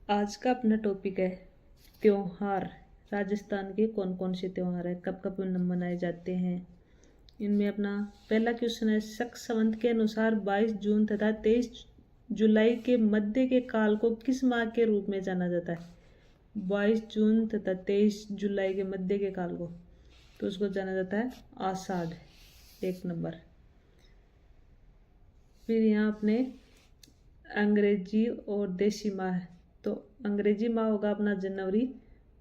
आज का अपना टॉपिक है त्योहार। राजस्थान के कौन कौन से त्योहार है, कब कब मनाए जाते हैं। इनमें अपना पहला क्वेश्चन है, शक संवत के अनुसार 22 जून तथा 23 जुलाई के मध्य के काल को किस माह के रूप में जाना जाता है। 22 जून तथा 23 जुलाई के मध्य के काल को तो उसको जाना जाता है आषाढ़, 1 नंबर। फिर यहाँ अपने अंग्रेजी और देसी माह है, तो अंग्रेजी माह होगा अपना जनवरी,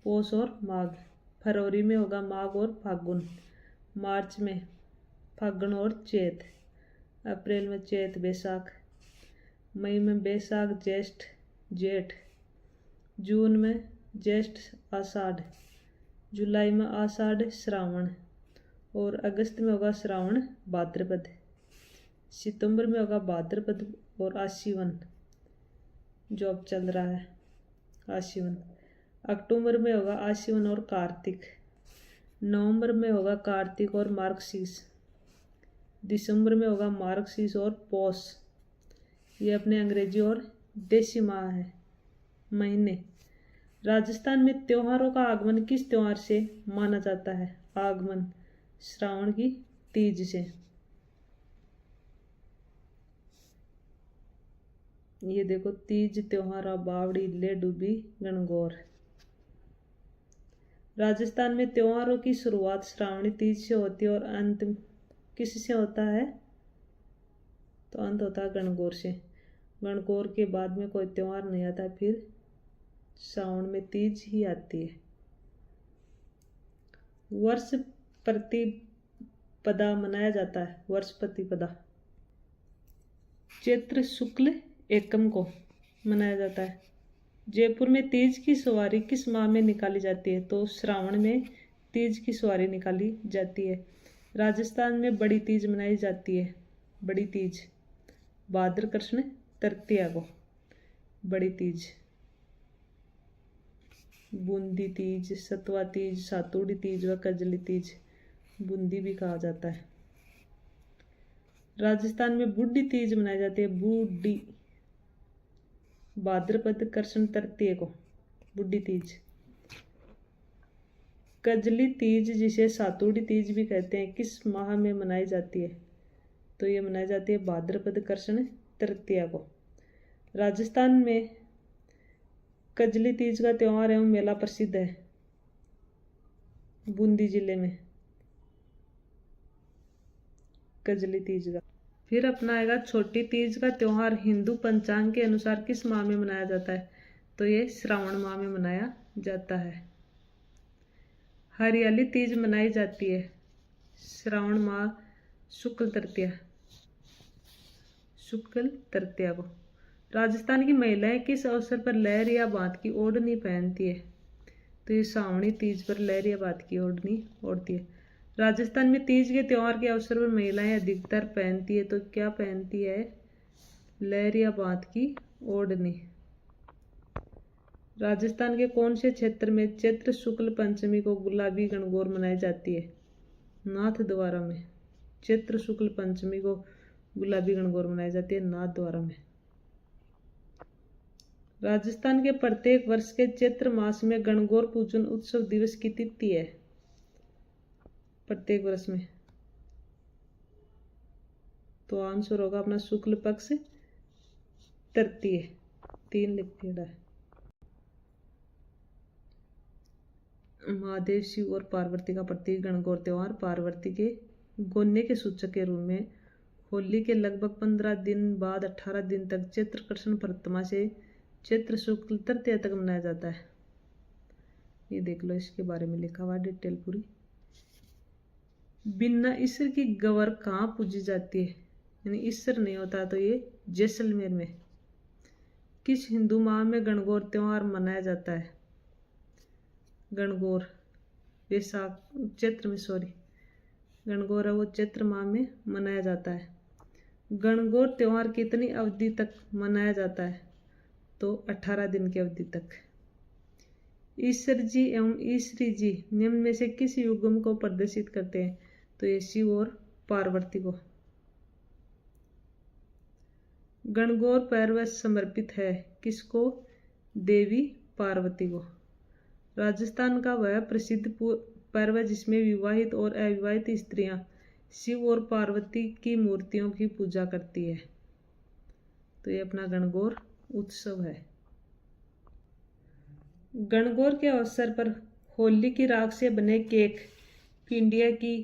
पौष और माघ। फरवरी में होगा माघ और फागुन। मार्च में फागुन और चैत। अप्रैल में चैत बैसाख। मई में बैसाख ज्येष्ठ जेठ। जून में ज्येष्ठ आषाढ़। जुलाई में आषाढ़ श्रावण। और अगस्त में होगा श्रावण भाद्रपद। सितंबर में होगा भाद्रपद और आश्विन जो अब चल रहा है, आश्विन। अक्टूबर में होगा आश्विन और कार्तिक। नवंबर में होगा कार्तिक और मार्गशीर्ष। दिसंबर में होगा मार्गशीर्ष और पौष। ये अपने अंग्रेजी और देसी माह है, महीने। राजस्थान में त्योहारों का आगमन किस त्योहार से माना जाता है। आगमन श्रावण की तीज से। ये देखो, तीज त्योहार बावड़ी ले डूबी गणगौर। राजस्थान में त्योहारों की शुरुआत श्रावणी तीज से होती है और अंत किससे होता है, तो अंत होता है गणगौर से। गणगौर के बाद में कोई त्योहार नहीं आता, फिर श्रावण में तीज ही आती है। वर्ष प्रतिपदा मनाया जाता है। वर्ष प्रतिपदा चैत्र शुक्ल एकम को मनाया जाता है। जयपुर में तीज की सवारी किस माह में निकाली जाती है, तो श्रावण में तीज की सवारी निकाली जाती है। राजस्थान में बड़ी तीज मनाई जाती है। बड़ी तीज भाद्र कृष्ण तृतीया को बड़ी तीज। बूंदी तीज, सतवा तीज, सातुड़ी तीज व कजली तीज बूंदी भी कहा जाता है। राजस्थान में बुड्ढी तीज मनाई जाती है। बूढ़ी भाद्रपद कृष्ण तृतीया को बुड्ढी तीज। कजली तीज जिसे सातुड़ी तीज भी कहते हैं किस माह में मनाई जाती है, तो ये मनाई जाती है भाद्रपद कृष्ण तृतीया को। राजस्थान में कजली तीज का त्योहार एवं मेला प्रसिद्ध है बूंदी जिले में, कजली तीज का। फिर अपना आएगा छोटी तीज का त्योहार हिंदू पंचांग के अनुसार किस माह में मनाया जाता है, तो ये श्रावण माह में मनाया जाता है। हरियाली तीज मनाई जाती है श्रावण माह शुक्ल तृतीया को। राजस्थान की महिलाएं किस अवसर पर लहर या बात की ओढ़नी पहनती है, तो ये सावणी तीज पर लहर या बात की ओढ़नी ओढ़ती है। राजस्थान में तीज के त्योहार के अवसर पर महिलाएं अधिकतर पहनती है, तो क्या पहनती है, लहर या बात की ओढ़नी। राजस्थान के कौन से क्षेत्र में चैत्र शुक्ल पंचमी को गुलाबी गणगौर मनाई जाती है, नाथद्वारा में। चैत्र शुक्ल पंचमी को गुलाबी गणगौर मनाई जाती है नाथद्वारा में। राजस्थान के प्रत्येक वर्ष के चैत्र मास में गणगौर पूजन उत्सव दिवस की तिथि है, प्रत्येक वर्ष में, तो आंसर होगा अपना शुक्ल पक्ष तृतीय, 3 लिख दिया है। महादेव शिव और पार्वती का प्रतीक गणगौर त्योहार पार्वती के गोन्य के सूचक के रूप में होली के लगभग 15 दिन बाद 18 दिन तक चैत्र कृष्ण प्रतिमा से चैत्र शुक्ल तृतीया तक मनाया जाता है। ये देख लो, इसके बारे में लिखा हुआ डिटेल पूरी। बिना ईश्वर की गौर कहाँ पूजी जाती है, यानी ईश्वर नहीं होता, तो ये जैसलमेर में। किस हिंदू माह में गणगौर त्योहार मनाया जाता है, गणगौर बैसाख चैत्र में, गणगौर है वो चैत्र माह में मनाया जाता है। गणगौर त्योहार कितनी अवधि तक मनाया जाता है, तो 18 दिन की अवधि तक। ईश्वर जी एवं ईश्वरी जी निम्न में से किस युगम को प्रदर्शित करते हैं, तो ये शिव और पार्वती को। गणगौर पर्व समर्पित है किसको, देवी पार्वती को। राजस्थान का वह प्रसिद्ध पर्व है जिसमें विवाहित और अविवाहित स्त्रियां शिव और पार्वती की मूर्तियों की पूजा करती है, तो ये अपना गणगौर उत्सव है। गणगौर के अवसर पर होली की राख से बने केक, पिंडिया की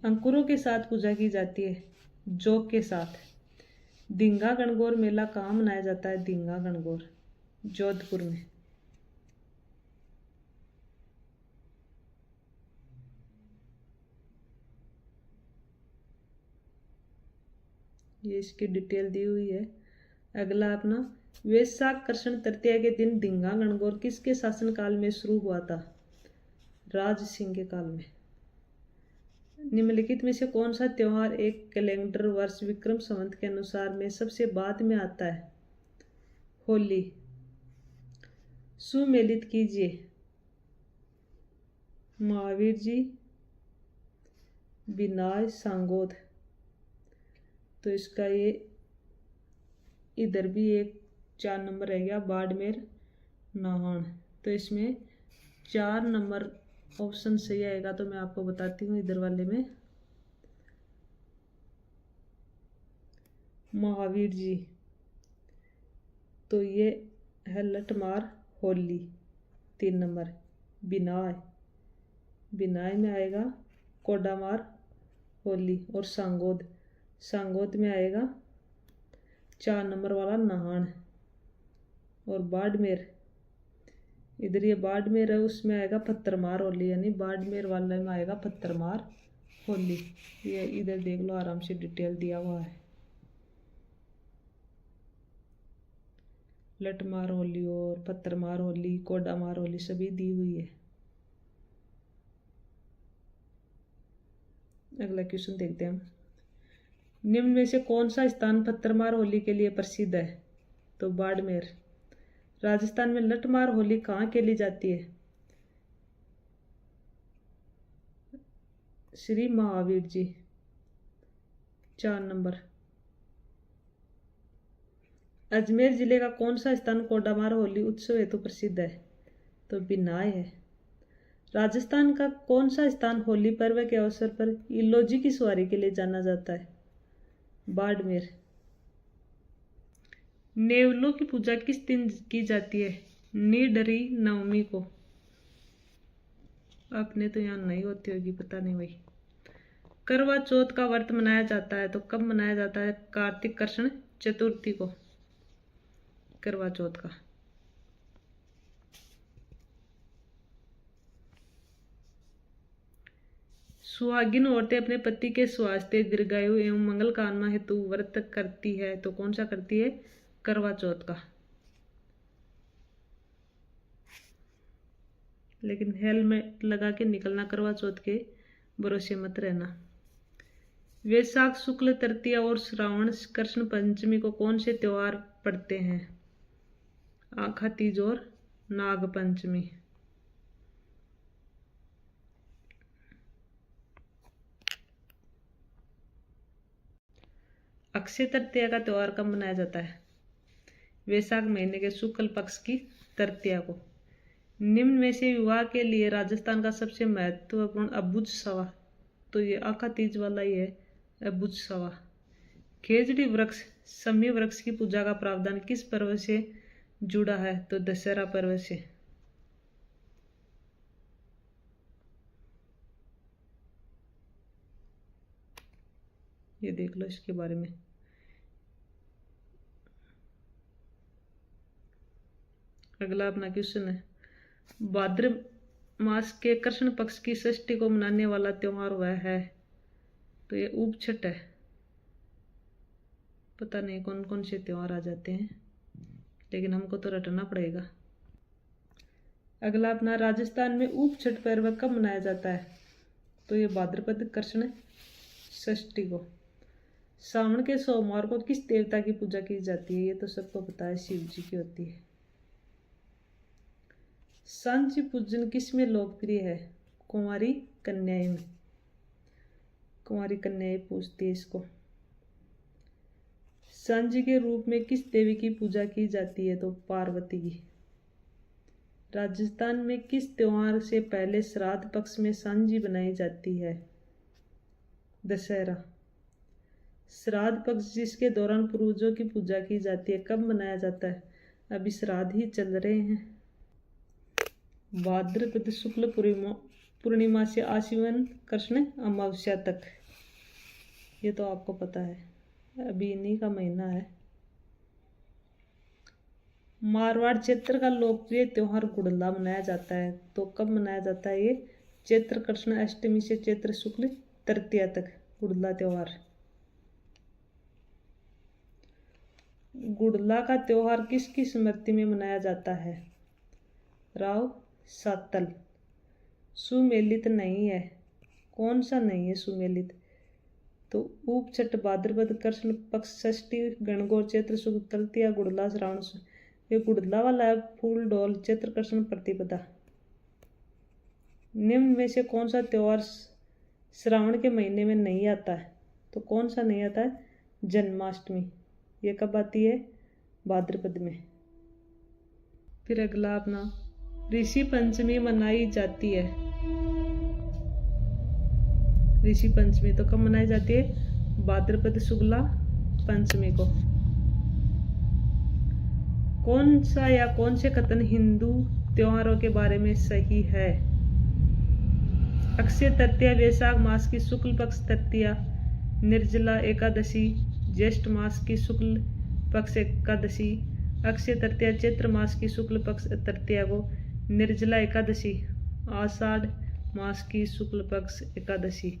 अंकुरों के साथ पूजा की जाती है, जौ के साथ। दींगा गणगौर मेला कहाँ मनाया जाता है? दींगा गणगौर जोधपुर में। ये इसकी डिटेल दी हुई है। अगला अपना वैशाख कृष्ण तृतीया के दिन दींगा गणगौर किसके शासनकाल में शुरू हुआ था? राज सिंह के काल में। निम्नलिखित में से कौन सा त्योहार एक कैलेंडर वर्ष विक्रम संवत के अनुसार में सबसे बाद में आता है? होली। सुमेलित कीजिए। महावीर जी, विनाय, सांगोद। तो इसका ये इधर भी एक 4 नंबर रह गया, बाड़मेर, नाहन। तो इसमें 4 नंबर ऑप्शन सही आएगा। तो मैं आपको बताती हूँ इधर वाले में महावीर जी, तो ये है लठमार होली 3 नंबर। बिनाय, बिनाय में आएगा कोडामार होली। और सांगोद, सांगोद में आएगा 4 नंबर वाला नाहन। और बाड़मेर, इधर ये बाड़मेर है, उसमें आएगा पत्थरमार होली, यानी बाड़मेर वाले में आएगा पत्थरमार होली। ये इधर देख लो, आराम से डिटेल दिया हुआ है। लठमार होली और पत्थरमार होली, कोडामार होली सभी दी हुई है। अगला क्वेश्चन देखते हैं हम। निम्न में से कौन सा स्थान पत्थरमार होली के लिए प्रसिद्ध है? तो बाड़मेर। राजस्थान में लठमार होली कहाँ खेली जाती है? श्री महावीर जी 4 नंबर। अजमेर जिले का कौन सा स्थान कोडामार होली उत्सव हेतु प्रसिद्ध है? तो बिनाय है। राजस्थान का कौन सा स्थान होली पर्व के अवसर पर इलोजी की सवारी के लिए जाना जाता है? बाड़मेर। नेवलों की पूजा किस दिन की जाती है? निडरी नवमी को। अपने तो यहाँ नहीं होती होगी, पता नहीं भाई। करवा चौथ का व्रत मनाया जाता है, तो कब मनाया जाता है? कार्तिक कृष्ण चतुर्थी को करवा चौथ का। सुहागिन औरतें अपने पति के स्वास्थ्य, दीर्घायु एवं मंगल कामना हेतु व्रत करती है, तो कौन सा करती है? करवा चौथ का। लेकिन हेलमेट लगा के निकलना, करवा चौथ के भरोसे मत रहना। वैशाख शुक्ल तृतीया और श्रावण कृष्ण पंचमी को कौन से त्योहार पड़ते हैं? आखा तीज और नाग पंचमी। अक्षय तृतीया का त्योहार कब मनाया जाता है? वैशाख महीने के शुक्ल पक्ष की तृतीया को। निम्न में से विवाह के लिए राजस्थान का सबसे महत्वपूर्ण अबुझ सवा, तो ये आखा तीज वाला ही है, अबुझ सवा। खेजड़ी वृक्ष, समी वृक्ष की पूजा का प्रावधान किस पर्व से जुड़ा है? तो दशहरा पर्व से। ये देख लो इसके बारे में। अगला अपना क्वेश्चन है, भाद्र मास के कृष्ण पक्ष की षष्ठी को मनाने वाला त्योहार वह है? तो ये उपछठ है। पता नहीं कौन कौन से त्योहार आ जाते हैं, लेकिन हमको तो रटना पड़ेगा। अगला अपना, राजस्थान में उपछठ पर्व कब मनाया जाता है? तो ये भाद्रपद कृष्ण षष्ठी को। सावन के सोमवार को किस देवता की पूजा की जाती है? ये तो सबको पता है, शिव जी की होती है। सांची पूजन किस में लोकप्रिय है? कुंवारी कन्याएं में। कुंवारी कन्याएं पूजती है इसको। सांची के रूप में किस देवी की पूजा की जाती है? तो पार्वती की। राजस्थान में किस त्योहार से पहले श्राद्ध पक्ष में सांझी बनाई जाती है? दशहरा। श्राद्ध पक्ष जिसके दौरान पूर्वजों की पूजा की जाती है कब मनाया जाता है? अभी श्राद्ध ही चल रहे हैं। भाद्रपद शुक्ल पूर्णिमा से आश्विन कृष्ण अमावस्या तक। ये तो आपको पता है, अभी इन्हीं का महीना है। मारवाड़ क्षेत्र का लोकप्रिय त्योहार गुड़ला मनाया जाता है, तो कब मनाया जाता है ये? चैत्र कृष्ण अष्टमी से चैत्र शुक्ल तृतीया तक गुड़ला त्योहार। गुड़ला का त्योहार किसकी स्मृति में मनाया जाता है? राव सातल। सुमेलित नहीं है, कौन सा नहीं है सुमेलित? तो उपछठ भाद्रपद कृष्ण पक्ष षष्ठी गणगौर चैत्र शुक्ल तृतीया गुड़ला श्रावण। ये गुड़ला वाला है फूल डोल चैत्र कृष्ण प्रतिपदा। निम्न में से कौन सा त्योहार श्रावण के महीने में नहीं आता है? तो कौन सा नहीं आता है? जन्माष्टमी। ये कब आती है? भाद्रपद में। फिर अगला अपना ऋषि पंचमी मनाई जाती है। ऋषि पंचमी तो कब मनाई जाती है? भाद्रपद शुक्ला पंचमी को। कौन सा या कौन से कथन हिंदू त्योहारों के बारे में सही है? अक्षय तृतीया वैशाख मास की शुक्ल पक्ष तृतीया, निर्जला एकादशी ज्येष्ठ मास की शुक्ल पक्ष एकादशी, अक्षय तृतीया चैत्र मास की शुक्ल पक्ष तृतीया को, निर्जला एकादशी आषाढ़ मास की शुक्ल पक्ष एकादशी।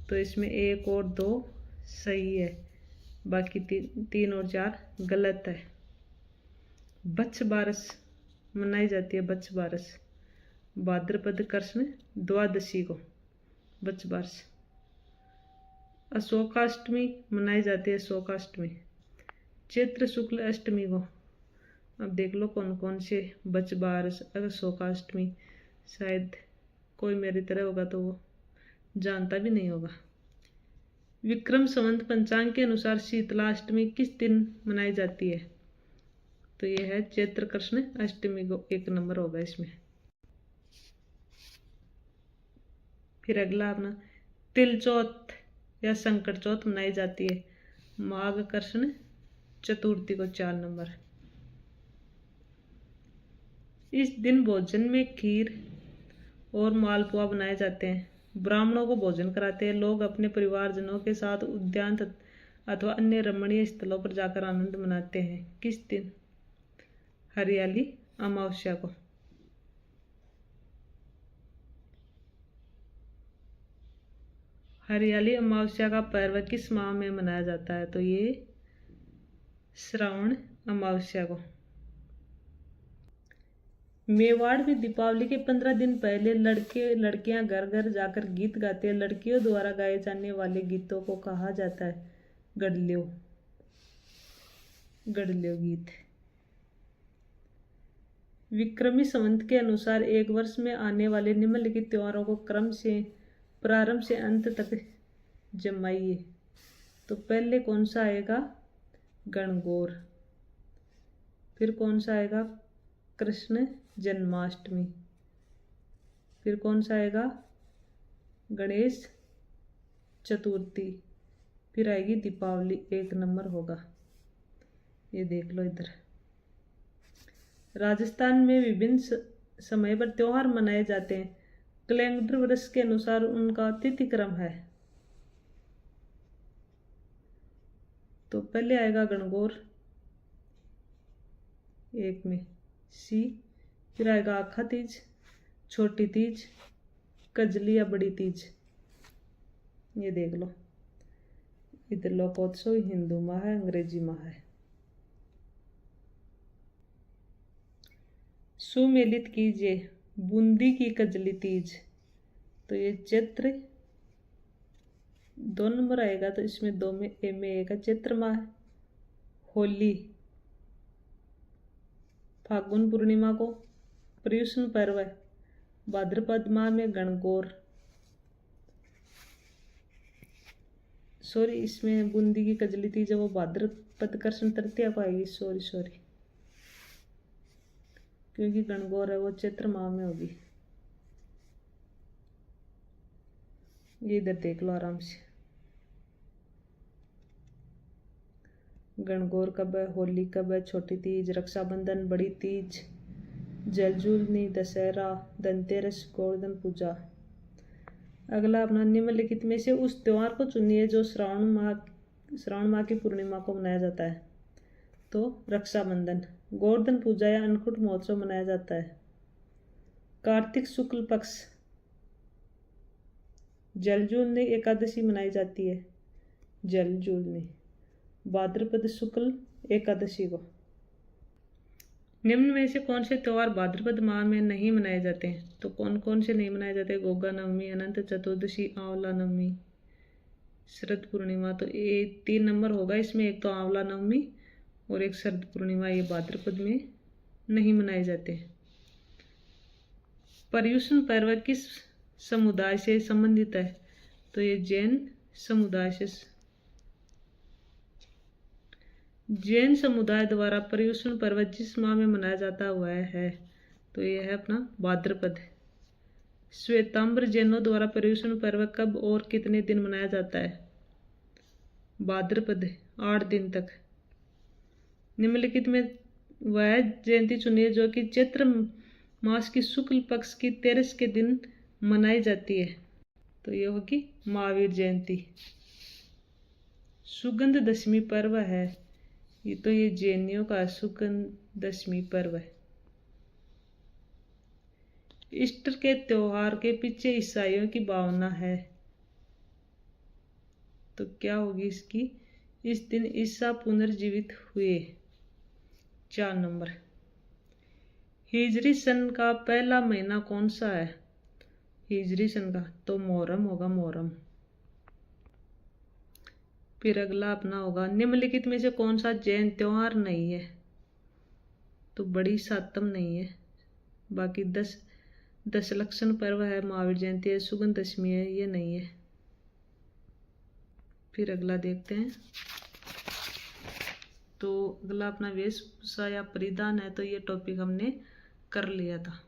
तो इसमें 1 और 2 सही है, बाकी 3 और 4 गलत है। बच्छ बारस मनाई जाती है, बच्छ बारस भाद्रपद कृष्ण द्वादशी को बच्छ बारस। अशोकाष्टमी मनाई जाती है, अशोकाष्टमी चैत्र शुक्ल अष्टमी को। अब देख लो कौन कौन से बच्छ बारस अशोकाष्टमी, शायद कोई मेरी तरह होगा तो वो जानता भी नहीं होगा। विक्रम संवत पंचांग के अनुसार शीतलाष्टमी किस दिन मनाई जाती है? तो ये है चैत्र कृष्ण अष्टमी को, 1 नंबर होगा इसमें। फिर अगला अपना तिल चौथ या संकट चौथ मनाई जाती है माघ कृष्ण चतुर्थी को, 4 नंबर। इस दिन भोजन में खीर और मालपुआ बनाए जाते हैं। ब्राह्मणों को भोजन कराते हैं। लोग अपने परिवारजनों के साथ उद्यान अथवा अन्य रमणीय स्थलों पर जाकर आनंद मनाते हैं। किस दिन? हरियाली अमावस्या को। हरियाली अमावस्या का पर्व किस माह में मनाया जाता है? तो ये श्रावण अमावस्या को। मेवाड़ में दीपावली के 15 दिन पहले लड़के लड़कियां घर घर जाकर गीत गाते हैं। लड़कियों द्वारा गाए जाने वाले गीतों को कहा जाता है गडल्यो, गडल्यो गीत। विक्रमी संवत के अनुसार एक वर्ष में आने वाले निम्नलिखित त्योहारों को क्रम से प्रारंभ से अंत तक जमाइए। तो पहले कौन सा आएगा? गणगौर। फिर कौन सा आएगा? कृष्ण जन्माष्टमी। फिर कौन सा आएगा? गणेश चतुर्थी। फिर आएगी दीपावली, 1 नंबर होगा। ये देख लो इधर। राजस्थान में विभिन्न समय पर त्योहार मनाए जाते हैं। कैलेंडर वर्ष के अनुसार उनका तिथि क्रम है। तो पहले आएगा गणगौर 1 में सी, फिर आएगा आखा तीज, छोटी तीज, कजली या बड़ी तीज। ये देख लो इधर लोकोत्सव हिंदू माह है, अंग्रेजी माह है। सुमेलित कीजिए बूंदी की कजली तीज। तो ये चैत्र 2 नंबर आएगा, तो इसमें 2 में ए में एक चैत्र माह है। होली फागुन पूर्णिमा को पर्युषण पर्व है। भाद्रपद माह में गणगौर, सॉरी इसमें बूंदी की कजली तीज वो भाद्रपद कृष्ण तृतीया को आएगी, सॉरी। क्योंकि गणगौर है वो चैत्र माह में होगी। ये इधर देख लो आराम से। गणगौर कब है, होली कब है, छोटी तीज, रक्षाबंधन, बड़ी तीज, जलजूलनी, दशहरा, धनतेरस, गोवर्धन पूजा। अगला अपना निम्नलिखित में से उस त्योहार को चुनिए जो श्रावण माह की पूर्णिमा को मनाया जाता है। तो रक्षाबंधन। गोवर्धन पूजा या अन्नकूट महोत्सव मनाया जाता है। कार्तिक शुक्ल पक्ष जलजूलनी एकादशी मनाई जाती है। जलजूलनी। भाद्रपद शुक्ल एकादशी को। निम्न में से कौन से त्योहार भाद्रपद माह में नहीं मनाए जाते हैं? तो कौन कौन से नहीं मनाए जाते? गोगा नवमी, अनंत चतुर्दशी, आंवला नवमी, शरद पूर्णिमा। तो ये 3 नंबर होगा इसमें, एक तो आंवला नवमी और एक शरद पूर्णिमा। ये भाद्रपद में नहीं मनाए जाते। पर्युषण पर्व किस समुदाय से संबंधित है? तो ये जैन समुदाय से। जैन समुदाय द्वारा पर्युषण पर्व जिस माह में मनाया जाता हुआ है तो यह है अपना भाद्रपद। श्वेतांबर जैनों द्वारा पर्युषण पर्व कब और कितने दिन मनाया जाता है? भाद्रपद 8 दिन तक। निम्नलिखित में वह जयंती चुनिए जो कि चैत्र मास की शुक्ल पक्ष की 13 के दिन मनाई जाती है। तो ये होगी महावीर जयंती। सुगंध दशमी पर्व है, ये जैनियों का सुगंध दशमी पर्व है। ईस्टर के त्योहार के पीछे ईसाइयों की भावना है। तो क्या होगी इसकी? इस दिन ईसा पुनर्जीवित हुए। 4 नंबर। हिजरी सन का पहला महीना कौन सा है? हिजरी सन का तो मुहर्रम होगा, मुहर्रम। फिर अगला अपना होगा निम्नलिखित में से कौन सा जैन त्योहार नहीं है? तो बड़ी सातम नहीं है। बाकी 10 लक्षण पर्व है, महावीर जयंती है, सुगंध दशमी है, ये नहीं है। फिर अगला देखते हैं। तो अगला अपना वेशभूषा या परिधान है, तो ये टॉपिक हमने कर लिया था।